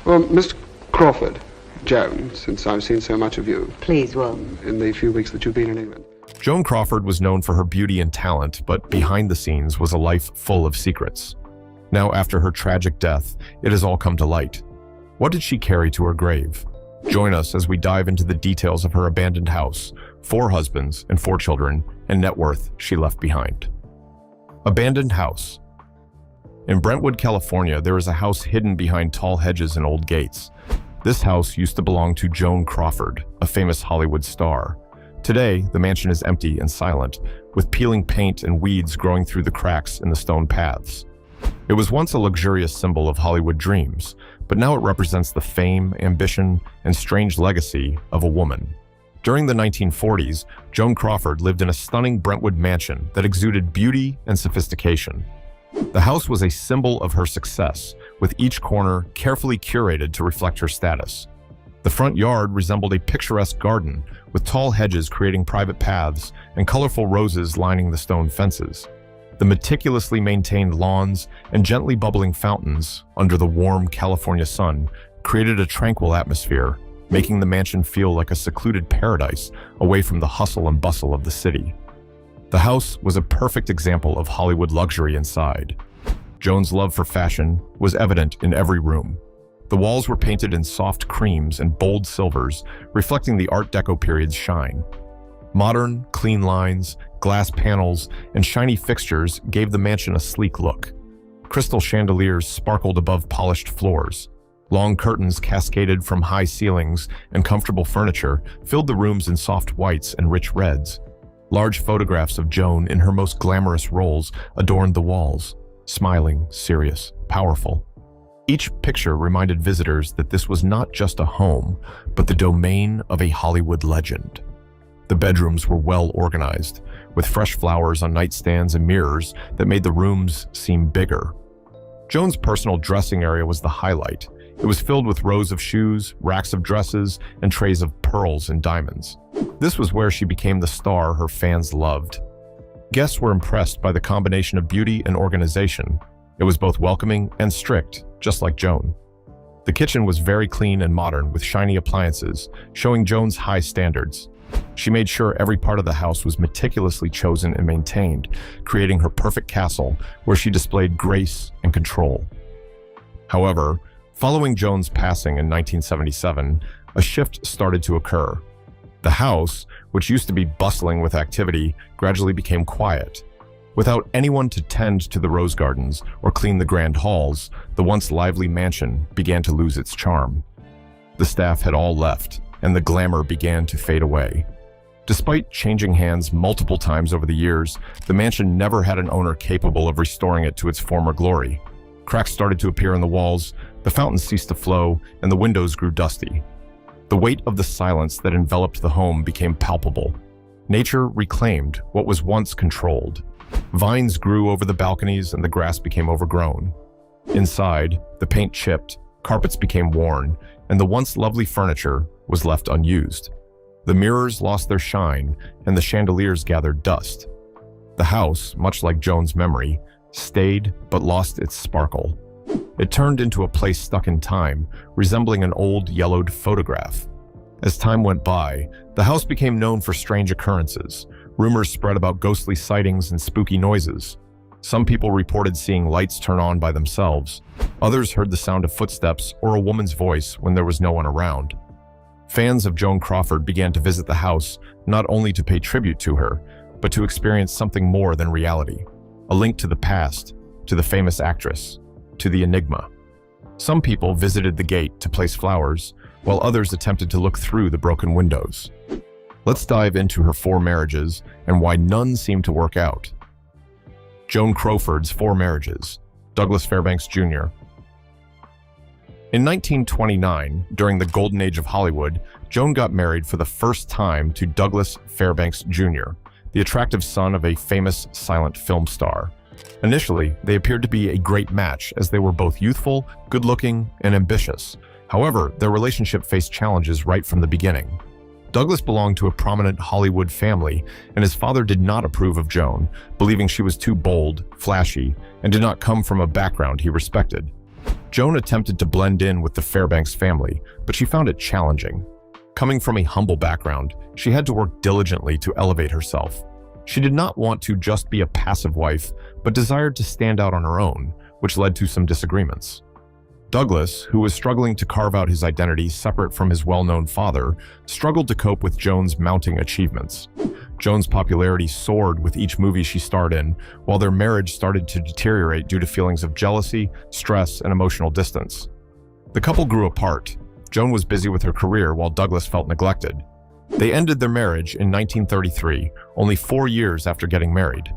Well, Miss Crawford, Joan, since I've seen so much of you. Please, Will. In the few weeks that you've been in England. Joan Crawford was known for her beauty and talent, but behind the scenes was a life full of secrets. Now, after her tragic death, it has all come to light. What did she carry to her grave? Join us as we dive into the details of her abandoned house, 4 husbands and 4 children, and net worth she left behind. Abandoned house. In Brentwood, California, there is a house hidden behind tall hedges and old gates. This house used to belong to Joan Crawford, a famous Hollywood star. Today, the mansion is empty and silent, with peeling paint and weeds growing through the cracks in the stone paths. It was once a luxurious symbol of Hollywood dreams, but now it represents the fame, ambition, and strange legacy of a woman. During the 1940s, Joan Crawford lived in a stunning Brentwood mansion that exuded beauty and sophistication. The house was a symbol of her success, with each corner carefully curated to reflect her status. The front yard resembled a picturesque garden, with tall hedges creating private paths and colorful roses lining the stone fences. The meticulously maintained lawns and gently bubbling fountains under the warm California sun created a tranquil atmosphere, making the mansion feel like a secluded paradise away from the hustle and bustle of the city. The house was a perfect example of Hollywood luxury inside. Joan's love for fashion was evident in every room. The walls were painted in soft creams and bold silvers, reflecting the Art Deco period's shine. Modern, clean lines, glass panels, and shiny fixtures gave the mansion a sleek look. Crystal chandeliers sparkled above polished floors. Long curtains cascaded from high ceilings, and comfortable furniture filled the rooms in soft whites and rich reds. Large photographs of Joan in her most glamorous roles adorned the walls, smiling, serious, powerful. Each picture reminded visitors that this was not just a home, but the domain of a Hollywood legend. The bedrooms were well organized, with fresh flowers on nightstands and mirrors that made the rooms seem bigger. Joan's personal dressing area was the highlight. It was filled with rows of shoes, racks of dresses, and trays of pearls and diamonds. This was where she became the star her fans loved. Guests were impressed by the combination of beauty and organization. It was both welcoming and strict, just like Joan. The kitchen was very clean and modern, with shiny appliances, showing Joan's high standards. She made sure every part of the house was meticulously chosen and maintained, creating her perfect castle where she displayed grace and control. However, following Joan's passing in 1977, a shift started to occur. The house, which used to be bustling with activity, gradually became quiet. Without anyone to tend to the rose gardens or clean the grand halls, the once lively mansion began to lose its charm. The staff had all left, and the glamour began to fade away. Despite changing hands multiple times over the years, the mansion never had an owner capable of restoring it to its former glory. Cracks started to appear in the walls, the fountains ceased to flow, and the windows grew dusty. The weight of the silence that enveloped the home became palpable. Nature reclaimed what was once controlled. Vines grew over the balconies and the grass became overgrown. Inside, the paint chipped, carpets became worn, and the once lovely furniture was left unused. The mirrors lost their shine, and the chandeliers gathered dust. The house, much like Joan's memory, stayed but lost its sparkle. It turned into a place stuck in time, resembling an old yellowed photograph. As time went by, the house became known for strange occurrences. Rumors spread about ghostly sightings and spooky noises. Some people reported seeing lights turn on by themselves. Others heard the sound of footsteps or a woman's voice when there was no one around. Fans of Joan Crawford began to visit the house not only to pay tribute to her, but to experience something more than reality. A link to the past, to the famous actress, to the enigma. Some people visited the gate to place flowers, while others attempted to look through the broken windows. Let's dive into her 4 marriages and why none seemed to work out. Joan Crawford's 4 marriages. Douglas Fairbanks Jr. In 1929, during the golden age of Hollywood, Joan got married for the first time to Douglas Fairbanks Jr., the attractive son of a famous silent film star. Initially, they appeared to be a great match as they were both youthful, good-looking, and ambitious. However, their relationship faced challenges right from the beginning. Douglas belonged to a prominent Hollywood family, and his father did not approve of Joan, believing she was too bold, flashy, and did not come from a background he respected. Joan attempted to blend in with the Fairbanks family, but she found it challenging. Coming from a humble background, she had to work diligently to elevate herself. She did not want to just be a passive wife, but desired to stand out on her own, which led to some disagreements. Douglas, who was struggling to carve out his identity separate from his well-known father, struggled to cope with Joan's mounting achievements. Joan's popularity soared with each movie she starred in, while their marriage started to deteriorate due to feelings of jealousy, stress, and emotional distance. The couple grew apart. Joan was busy with her career while Douglas felt neglected. They ended their marriage in 1933, only 4 years after getting married.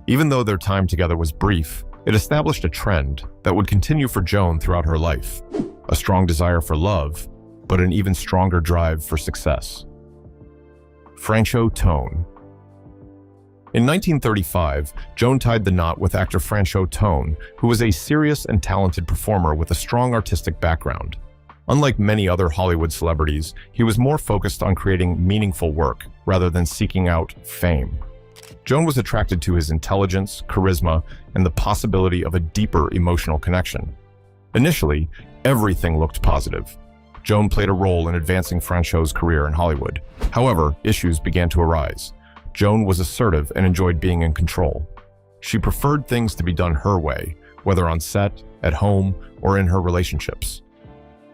Even though their time together was brief, it established a trend that would continue for Joan throughout her life: a strong desire for love, but an even stronger drive for success. Franchot Tone. In 1935, Joan tied the knot with actor Franchot Tone, who was a serious and talented performer with a strong artistic background. Unlike many other Hollywood celebrities, he was more focused on creating meaningful work rather than seeking out fame. Joan was attracted to his intelligence, charisma, and the possibility of a deeper emotional connection. Initially, everything looked positive. Joan played a role in advancing Franchot's career in Hollywood. However, issues began to arise. Joan was assertive and enjoyed being in control. She preferred things to be done her way, whether on set, at home, or in her relationships.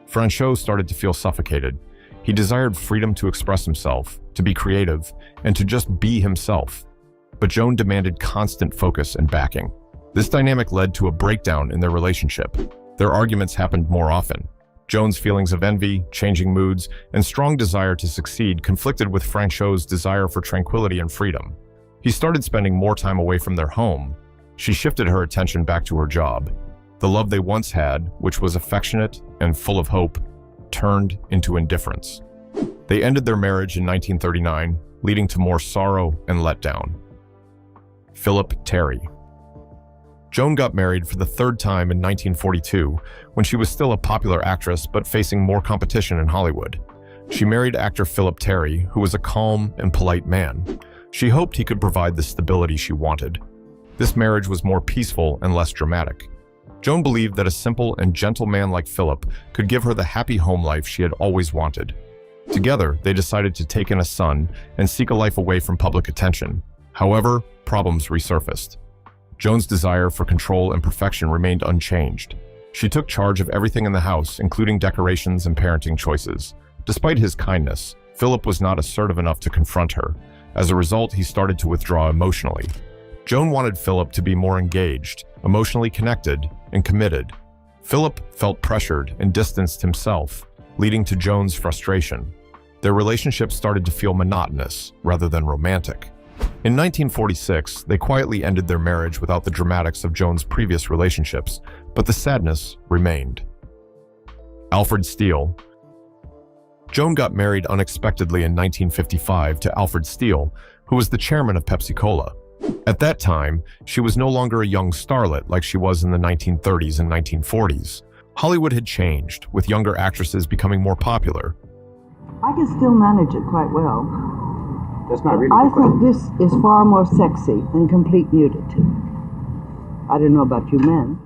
Franchot started to feel suffocated. He desired freedom to express himself, to be creative, and to just be himself. But Joan demanded constant focus and backing. This dynamic led to a breakdown in their relationship. Their arguments happened more often. Joan's feelings of envy, changing moods, and strong desire to succeed conflicted with Franchot's desire for tranquility and freedom. He started spending more time away from their home. She shifted her attention back to her job. The love they once had, which was affectionate and full of hope, turned into indifference. They ended their marriage in 1939, leading to more sorrow and letdown. Philip Terry. Joan got married for the third time in 1942, when she was still a popular actress but facing more competition in Hollywood. She married actor Philip Terry, who was a calm and polite man. She hoped he could provide the stability she wanted. This marriage was more peaceful and less dramatic. Joan believed that a simple and gentle man like Philip could give her the happy home life she had always wanted. Together, they decided to take in a son and seek a life away from public attention. However, problems resurfaced. Joan's desire for control and perfection remained unchanged. She took charge of everything in the house, including decorations and parenting choices. Despite his kindness, Philip was not assertive enough to confront her. As a result, he started to withdraw emotionally. Joan wanted Philip to be more engaged, emotionally connected, and committed. Philip felt pressured and distanced himself, leading to Joan's frustration. Their relationship started to feel monotonous rather than romantic. In 1946, they quietly ended their marriage without the dramatics of Joan's previous relationships, but the sadness remained. Alfred Steele. Joan got married unexpectedly in 1955 to Alfred Steele, who was the chairman of Pepsi-Cola. At that time, she was no longer a young starlet like she was in the 1930s and 1940s. Hollywood had changed, with younger actresses becoming more popular. I can still manage it quite well. That's not really I think this is far more sexy than complete nudity. I don't know about you men.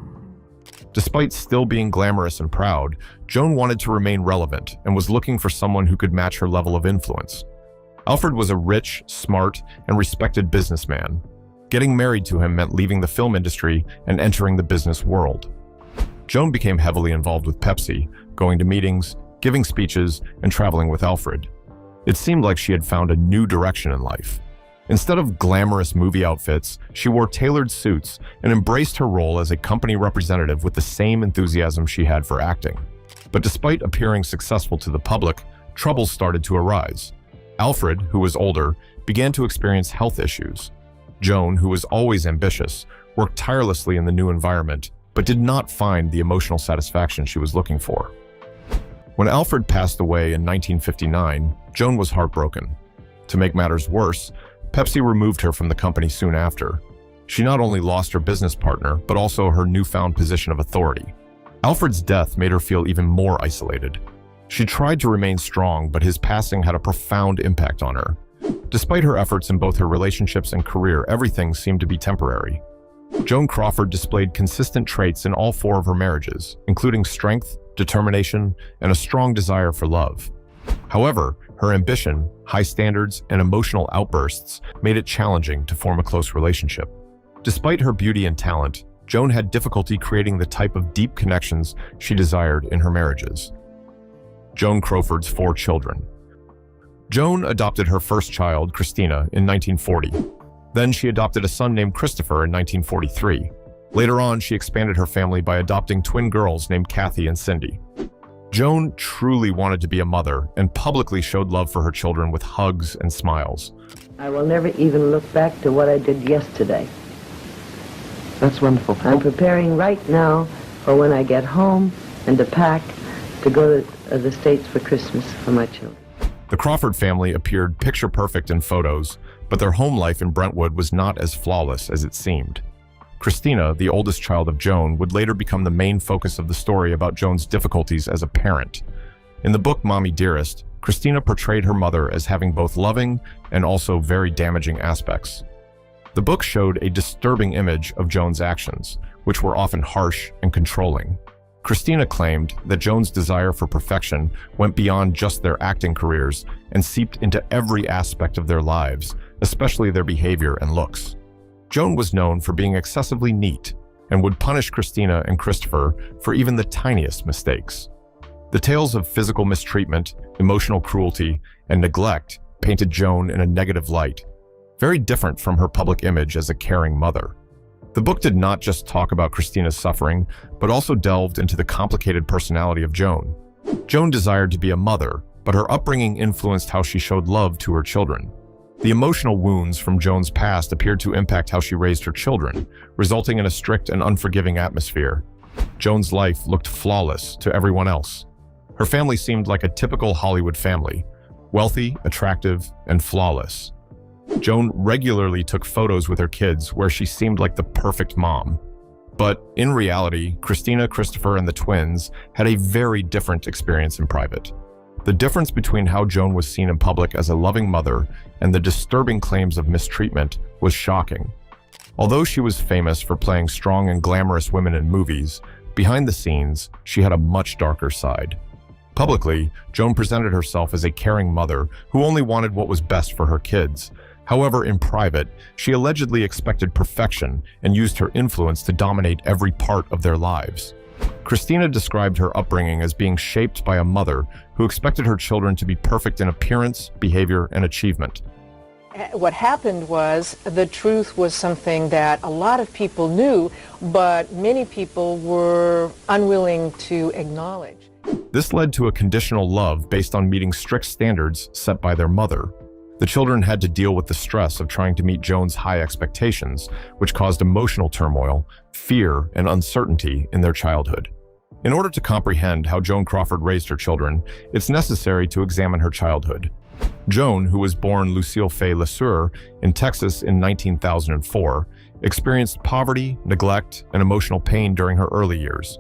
Despite still being glamorous and proud, Joan wanted to remain relevant and was looking for someone who could match her level of influence. Alfred was a rich, smart, and respected businessman. Getting married to him meant leaving the film industry and entering the business world. Joan became heavily involved with Pepsi, going to meetings, giving speeches, and traveling with Alfred. It seemed like she had found a new direction in life. Instead of glamorous movie outfits, she wore tailored suits and embraced her role as a company representative with the same enthusiasm she had for acting. But despite appearing successful to the public, troubles started to arise. Alfred, who was older, began to experience health issues. Joan, who was always ambitious, worked tirelessly in the new environment, but did not find the emotional satisfaction she was looking for. When Alfred passed away in 1959, Joan was heartbroken. To make matters worse, Pepsi removed her from the company soon after. She not only lost her business partner, but also her newfound position of authority. Alfred's death made her feel even more isolated. She tried to remain strong, but his passing had a profound impact on her. Despite her efforts in both her relationships and career, everything seemed to be temporary. Joan Crawford displayed consistent traits in all 4 of her marriages, including strength, determination, and a strong desire for love. However, her ambition, high standards, and emotional outbursts made it challenging to form a close relationship. Despite her beauty and talent, Joan had difficulty creating the type of deep connections she desired in her marriages. Joan Crawford's 4 children. Joan adopted her first child, Christina, in 1940. Then she adopted a son named Christopher in 1943. Later on, she expanded her family by adopting twin girls named Kathy and Cindy. Joan truly wanted to be a mother and publicly showed love for her children with hugs and smiles. I will never even look back to what I did yesterday. That's wonderful. I'm preparing right now for when I get home and to pack to go to the States for Christmas for my children. The Crawford family appeared picture-perfect in photos, but their home life in Brentwood was not as flawless as it seemed. Christina, the oldest child of Joan, would later become the main focus of the story about Joan's difficulties as a parent. In the book Mommy Dearest, Christina portrayed her mother as having both loving and also very damaging aspects. The book showed a disturbing image of Joan's actions, which were often harsh and controlling. Christina claimed that Joan's desire for perfection went beyond just their acting careers and seeped into every aspect of their lives, especially their behavior and looks. Joan was known for being excessively neat and would punish Christina and Christopher for even the tiniest mistakes. The tales of physical mistreatment, emotional cruelty, and neglect painted Joan in a negative light, very different from her public image as a caring mother. The book did not just talk about Christina's suffering, but also delved into the complicated personality of Joan. Joan desired to be a mother, but her upbringing influenced how she showed love to her children. The emotional wounds from Joan's past appeared to impact how she raised her children, resulting in a strict and unforgiving atmosphere. Joan's life looked flawless to everyone else. Her family seemed like a typical Hollywood family, wealthy, attractive, and flawless. Joan regularly took photos with her kids where she seemed like the perfect mom. But in reality, Christina, Christopher, and the twins had a very different experience in private. The difference between how Joan was seen in public as a loving mother and the disturbing claims of mistreatment was shocking. Although she was famous for playing strong and glamorous women in movies, behind the scenes, she had a much darker side. Publicly, Joan presented herself as a caring mother who only wanted what was best for her kids. However, in private, she allegedly expected perfection and used her influence to dominate every part of their lives. Christina described her upbringing as being shaped by a mother who expected her children to be perfect in appearance, behavior, and achievement. What happened was the truth was something that a lot of people knew, but many people were unwilling to acknowledge. This led to a conditional love based on meeting strict standards set by their mother. The children had to deal with the stress of trying to meet Joan's high expectations, which caused emotional turmoil, fear, and uncertainty in their childhood. In order to comprehend how Joan Crawford raised her children, it's necessary to examine her childhood. Joan, who was born Lucille Fay LeSueur in Texas in 1904, experienced poverty, neglect, and emotional pain during her early years.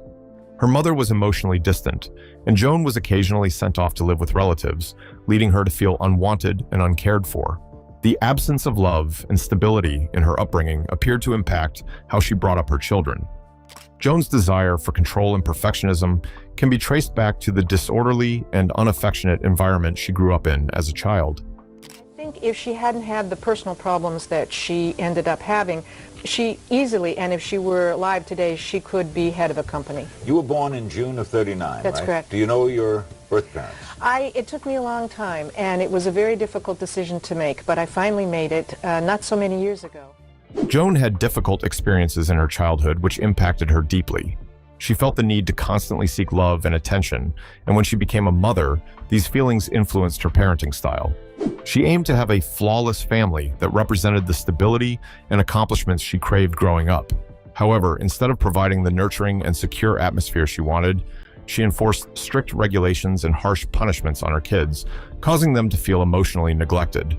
Her mother was emotionally distant, and Joan was occasionally sent off to live with relatives, leading her to feel unwanted and uncared for. The absence of love and stability in her upbringing appeared to impact how she brought up her children. Joan's desire for control and perfectionism can be traced back to the disorderly and unaffectionate environment she grew up in as a child. I think if she hadn't had the personal problems that she ended up having, she easily, and if she were alive today, she could be head of a company. You were born in June of '39, That's right? correct. Do you know your birth parents? It took me a long time, and it was a very difficult decision to make, but I finally made it not so many years ago. Joan had difficult experiences in her childhood which impacted her deeply. She felt the need to constantly seek love and attention, and when she became a mother, these feelings influenced her parenting style. She aimed to have a flawless family that represented the stability and accomplishments she craved growing up. However, instead of providing the nurturing and secure atmosphere she wanted, she enforced strict regulations and harsh punishments on her kids, causing them to feel emotionally neglected.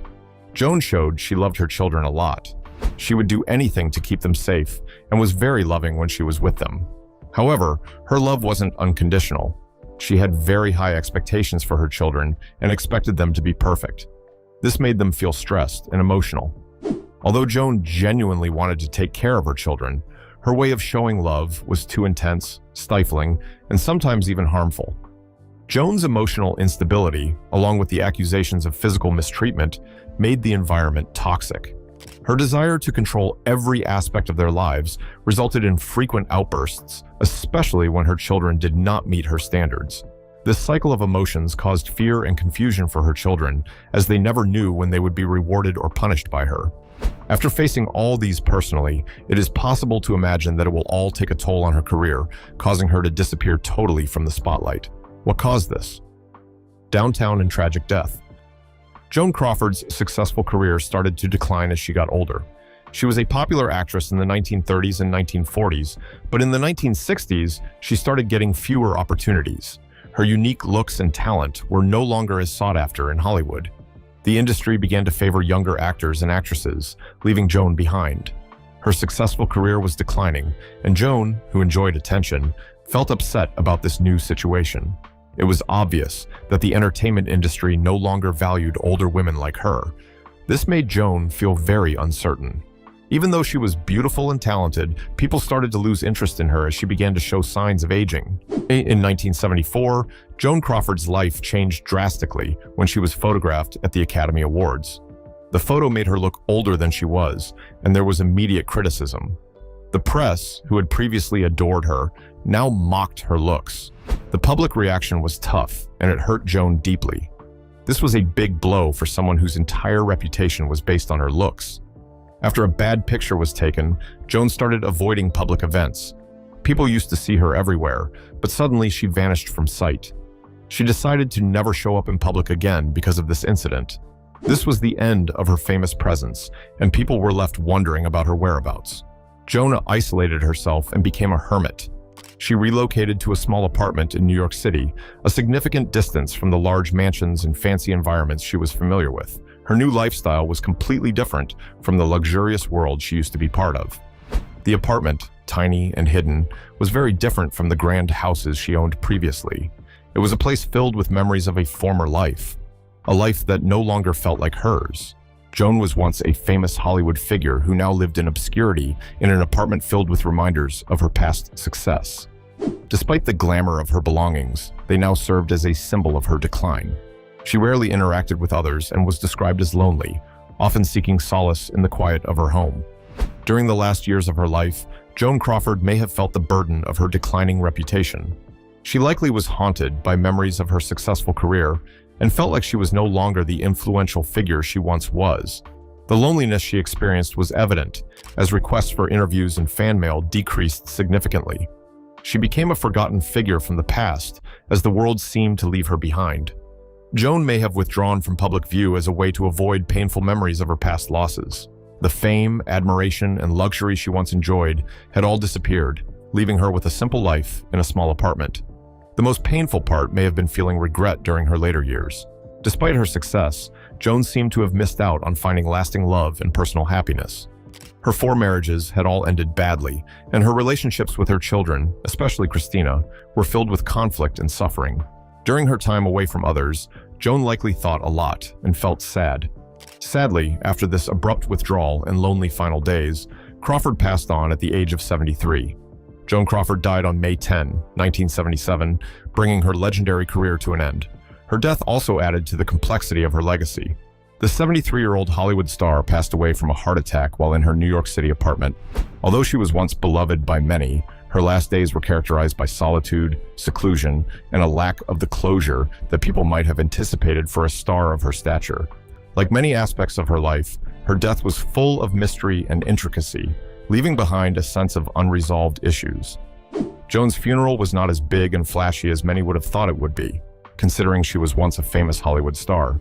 Joan showed she loved her children a lot. She would do anything to keep them safe and was very loving when she was with them. However, her love wasn't unconditional. She had very high expectations for her children and expected them to be perfect. This made them feel stressed and emotional. Although Joan genuinely wanted to take care of her children, her way of showing love was too intense, stifling, and sometimes even harmful. Joan's emotional instability, along with the accusations of physical mistreatment, made the environment toxic. Her desire to control every aspect of their lives resulted in frequent outbursts, especially when her children did not meet her standards. This cycle of emotions caused fear and confusion for her children, as they never knew when they would be rewarded or punished by her. After facing all these personally, it is possible to imagine that it will all take a toll on her career, causing her to disappear totally from the spotlight. What caused this? Downtown and tragic death. Joan Crawford's successful career started to decline as she got older. She was a popular actress in the 1930s and 1940s, but in the 1960s, she started getting fewer opportunities. Her unique looks and talent were no longer as sought after in Hollywood. The industry began to favor younger actors and actresses, leaving Joan behind. Her successful career was declining, and Joan, who enjoyed attention, felt upset about this new situation. It was obvious that the entertainment industry no longer valued older women like her. This made Joan feel very uncertain. Even though she was beautiful and talented, people started to lose interest in her as she began to show signs of aging. In 1974, Joan Crawford's life changed drastically when she was photographed at the Academy Awards. The photo made her look older than she was, and there was immediate criticism. The press, who had previously adored her, now mocked her looks. The public reaction was tough, and it hurt Joan deeply. This was a big blow for someone whose entire reputation was based on her looks. After a bad picture was taken, Joan started avoiding public events. People used to see her everywhere, but suddenly she vanished from sight. She decided to never show up in public again because of this incident. This was the end of her famous presence, and people were left wondering about her whereabouts. Joan isolated herself and became a hermit. She relocated to a small apartment in New York City, a significant distance from the large mansions and fancy environments she was familiar with. Her new lifestyle was completely different from the luxurious world she used to be part of. The apartment, tiny and hidden, was very different from the grand houses she owned previously. It was a place filled with memories of a former life, a life that no longer felt like hers. Joan was once a famous Hollywood figure who now lived in obscurity in an apartment filled with reminders of her past success. Despite the glamour of her belongings, they now served as a symbol of her decline. She rarely interacted with others and was described as lonely, often seeking solace in the quiet of her home. During the last years of her life, Joan Crawford may have felt the burden of her declining reputation. She likely was haunted by memories of her successful career and felt like she was no longer the influential figure she once was. The loneliness she experienced was evident, as requests for interviews and fan mail decreased significantly. She became a forgotten figure from the past, as the world seemed to leave her behind. Joan may have withdrawn from public view as a way to avoid painful memories of her past losses. The fame, admiration, and luxury she once enjoyed had all disappeared, leaving her with a simple life in a small apartment. The most painful part may have been feeling regret during her later years. Despite her success, Joan seemed to have missed out on finding lasting love and personal happiness. Her 4 marriages had all ended badly, and her relationships with her children, especially Christina, were filled with conflict and suffering. During her time away from others, Joan likely thought a lot and felt sad. Sadly, after this abrupt withdrawal and lonely final days, Crawford passed on at the age of 73. Joan Crawford died on May 10, 1977, bringing her legendary career to an end. Her death also added to the complexity of her legacy. The 73-year-old Hollywood star passed away from a heart attack while in her New York City apartment. Although she was once beloved by many, her last days were characterized by solitude, seclusion, and a lack of the closure that people might have anticipated for a star of her stature. Like many aspects of her life, her death was full of mystery and intricacy, leaving behind a sense of unresolved issues. Joan's funeral was not as big and flashy as many would have thought it would be, considering she was once a famous Hollywood star.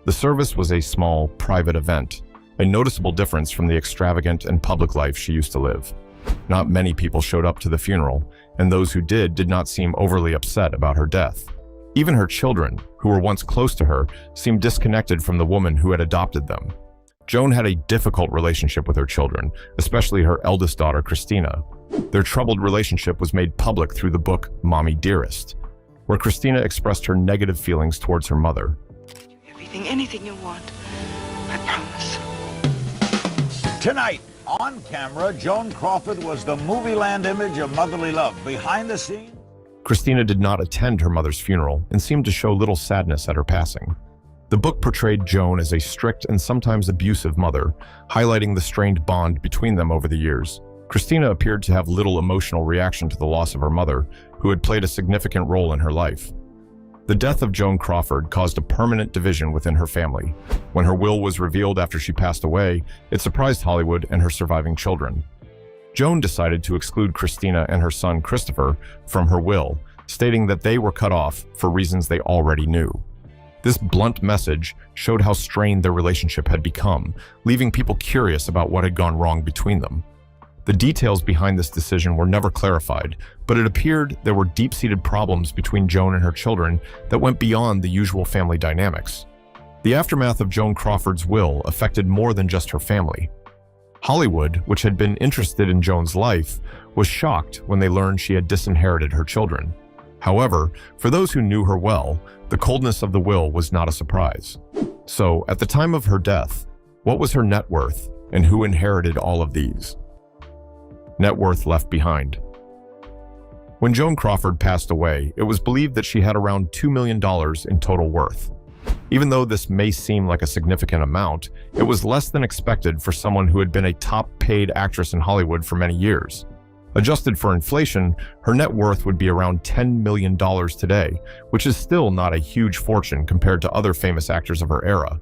The service was a small, private event, a noticeable difference from the extravagant and public life she used to live. Not many people showed up to the funeral, and those who did not seem overly upset about her death. Even her children, who were once close to her, seemed disconnected from the woman who had adopted them. Joan had a difficult relationship with her children, especially her eldest daughter, Christina. Their troubled relationship was made public through the book Mommy Dearest, where Christina expressed her negative feelings towards her mother. Anything you want, I promise. Tonight, on camera, Joan Crawford was the movie land image of motherly love. Behind the scenes, Christina did not attend her mother's funeral and seemed to show little sadness at her passing. The book portrayed Joan as a strict and sometimes abusive mother, highlighting the strained bond between them over the years. Christina appeared to have little emotional reaction to the loss of her mother, who had played a significant role in her life. The death of Joan Crawford caused a permanent division within her family. When her will was revealed after she passed away, it surprised Hollywood and her surviving children. Joan decided to exclude Christina and her son Christopher from her will, stating that they were cut off for reasons they already knew. This blunt message showed how strained their relationship had become, leaving people curious about what had gone wrong between them. The details behind this decision were never clarified, but it appeared there were deep-seated problems between Joan and her children that went beyond the usual family dynamics. The aftermath of Joan Crawford's will affected more than just her family. Hollywood, which had been interested in Joan's life, was shocked when they learned she had disinherited her children. However, for those who knew her well, the coldness of the will was not a surprise. So, at the time of her death, what was her net worth, and who inherited all of these? Net worth left behind. When Joan Crawford passed away, it was believed that she had around $2 million in total worth. Even though this may seem like a significant amount, it was less than expected for someone who had been a top-paid actress in Hollywood for many years. Adjusted for inflation, her net worth would be around $10 million today, which is still not a huge fortune compared to other famous actors of her era.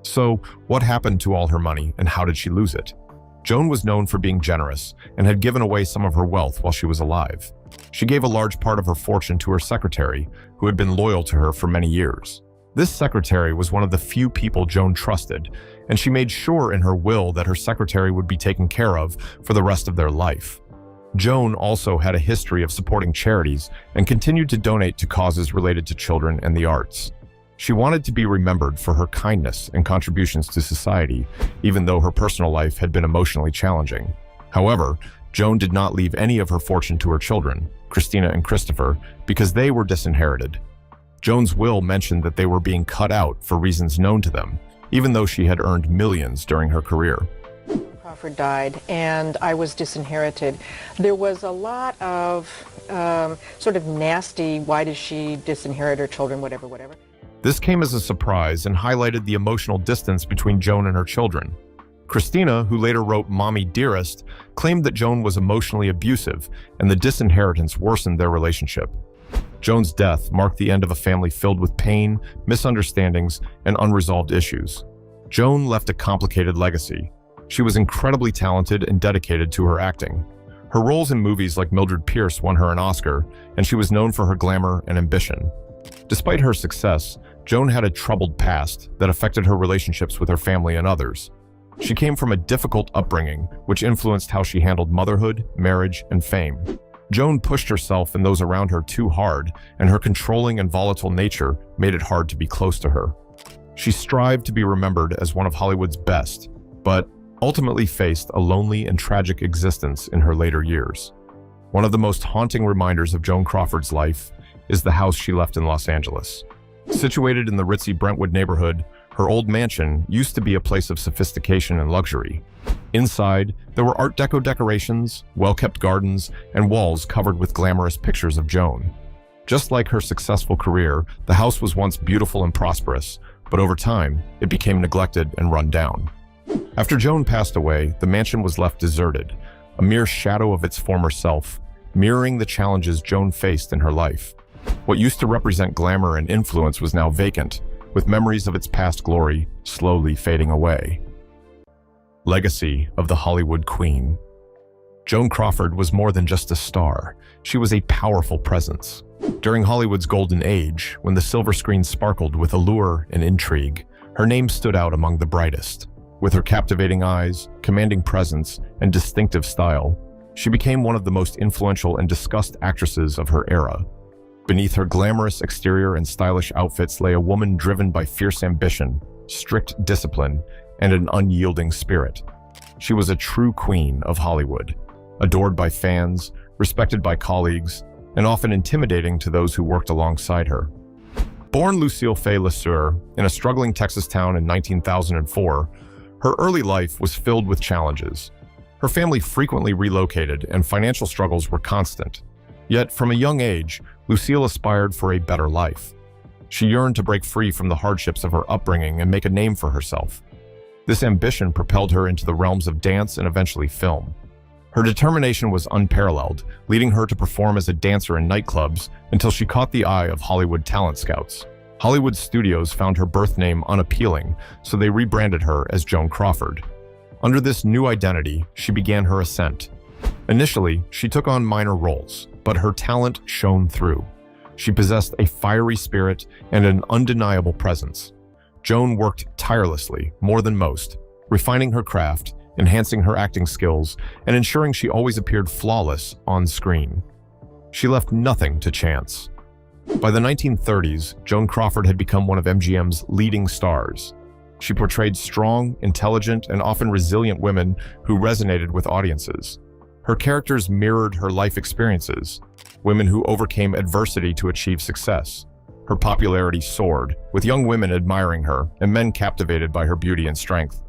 So, what happened to all her money, and how did she lose it? Joan was known for being generous and had given away some of her wealth while she was alive. She gave a large part of her fortune to her secretary, who had been loyal to her for many years. This secretary was one of the few people Joan trusted, and she made sure in her will that her secretary would be taken care of for the rest of their life. Joan also had a history of supporting charities and continued to donate to causes related to children and the arts. She wanted to be remembered for her kindness and contributions to society, even though her personal life had been emotionally challenging. However, Joan did not leave any of her fortune to her children, Christina and Christopher, because they were disinherited. Joan's will mentioned that they were being cut out for reasons known to them, even though she had earned millions during her career. Crawford died, and I was disinherited. There was a lot of sort of nasty, why does she disinherit her children, whatever. This came as a surprise and highlighted the emotional distance between Joan and her children. Christina, who later wrote Mommy Dearest, claimed that Joan was emotionally abusive, and the disinheritance worsened their relationship. Joan's death marked the end of a family filled with pain, misunderstandings, and unresolved issues. Joan left a complicated legacy. She was incredibly talented and dedicated to her acting. Her roles in movies like Mildred Pierce won her an Oscar, and she was known for her glamour and ambition. Despite her success, Joan had a troubled past that affected her relationships with her family and others. She came from a difficult upbringing, which influenced how she handled motherhood, marriage, and fame. Joan pushed herself and those around her too hard, and her controlling and volatile nature made it hard to be close to her. She strived to be remembered as one of Hollywood's best, but ultimately faced a lonely and tragic existence in her later years. One of the most haunting reminders of Joan Crawford's life is the house she left in Los Angeles. Situated in the ritzy Brentwood neighborhood, her old mansion used to be a place of sophistication and luxury. Inside, there were Art Deco decorations, well-kept gardens, and walls covered with glamorous pictures of Joan. Just like her successful career, the house was once beautiful and prosperous, but over time, it became neglected and run down. After Joan passed away, the mansion was left deserted, a mere shadow of its former self, mirroring the challenges Joan faced in her life. What used to represent glamour and influence was now vacant, with memories of its past glory slowly fading away. Legacy of the Hollywood Queen. Joan Crawford was more than just a star. She was a powerful presence. During Hollywood's golden age, when the silver screen sparkled with allure and intrigue, her name stood out among the brightest. With her captivating eyes, commanding presence, and distinctive style, she became one of the most influential and discussed actresses of her era. Beneath her glamorous exterior and stylish outfits lay a woman driven by fierce ambition, strict discipline, and an unyielding spirit. She was a true queen of Hollywood, adored by fans, respected by colleagues, and often intimidating to those who worked alongside her. Born Lucille Fay LeSueur in a struggling Texas town in 1904, Her early life was filled with challenges. Her family frequently relocated and financial struggles were constant. Yet, from a young age, Lucille aspired for a better life. She yearned to break free from the hardships of her upbringing and make a name for herself. This ambition propelled her into the realms of dance and eventually film. Her determination was unparalleled, leading her to perform as a dancer in nightclubs until she caught the eye of Hollywood talent scouts. Hollywood studios found her birth name unappealing, so they rebranded her as Joan Crawford. Under this new identity, she began her ascent. Initially, she took on minor roles, but her talent shone through. She possessed a fiery spirit and an undeniable presence. Joan worked tirelessly, more than most, refining her craft, enhancing her acting skills, and ensuring she always appeared flawless on screen. She left nothing to chance. By the 1930s, Joan Crawford had become one of MGM's leading stars. She portrayed strong, intelligent, and often resilient women who resonated with audiences. Her characters mirrored her life experiences, women who overcame adversity to achieve success. Her popularity soared, with young women admiring her and men captivated by her beauty and strength.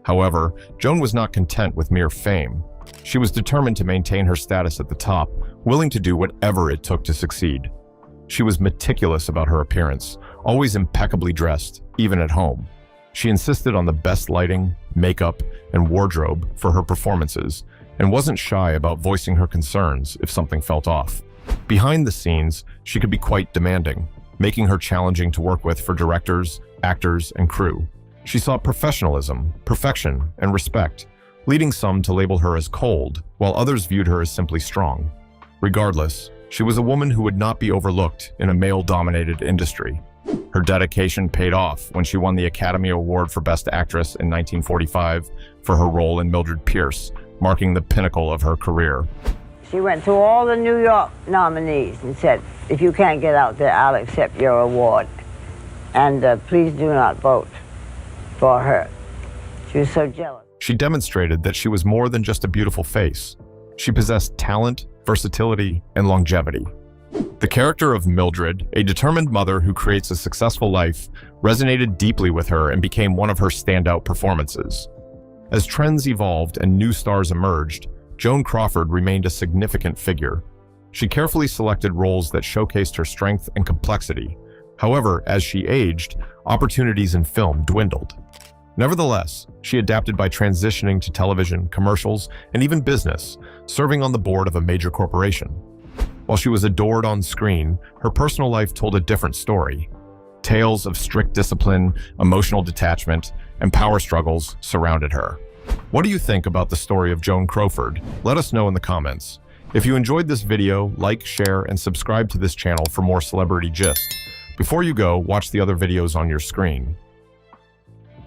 However, Joan was not content with mere fame. She was determined to maintain her status at the top, willing to do whatever it took to succeed. She was meticulous about her appearance, always impeccably dressed, even at home. She insisted on the best lighting, makeup, and wardrobe for her performances, and wasn't shy about voicing her concerns if something felt off. Behind the scenes, she could be quite demanding, making her challenging to work with for directors, actors, and crew. She sought professionalism, perfection, and respect, leading some to label her as cold, while others viewed her as simply strong. Regardless, she was a woman who would not be overlooked in a male-dominated industry. Her dedication paid off when she won the Academy Award for Best Actress in 1945 for her role in Mildred Pierce, marking the pinnacle of her career. She went to all the New York nominees and said, if you can't get out there, I'll accept your award. And please do not vote for her. She was so jealous. She demonstrated that she was more than just a beautiful face. She possessed talent, versatility, and longevity. The character of Mildred, a determined mother who creates a successful life, resonated deeply with her and became one of her standout performances. As trends evolved and new stars emerged, Joan Crawford remained a significant figure. She carefully selected roles that showcased her strength and complexity. However, as she aged, opportunities in film dwindled. Nevertheless, she adapted by transitioning to television, commercials, and even business, serving on the board of a major corporation. While she was adored on screen, her personal life told a different story. Tales of strict discipline, emotional detachment, and power struggles surrounded her. What do you think about the story of Joan Crawford? Let us know in the comments. If you enjoyed this video, like, share, and subscribe to this channel for more celebrity gist. Before you go, watch the other videos on your screen.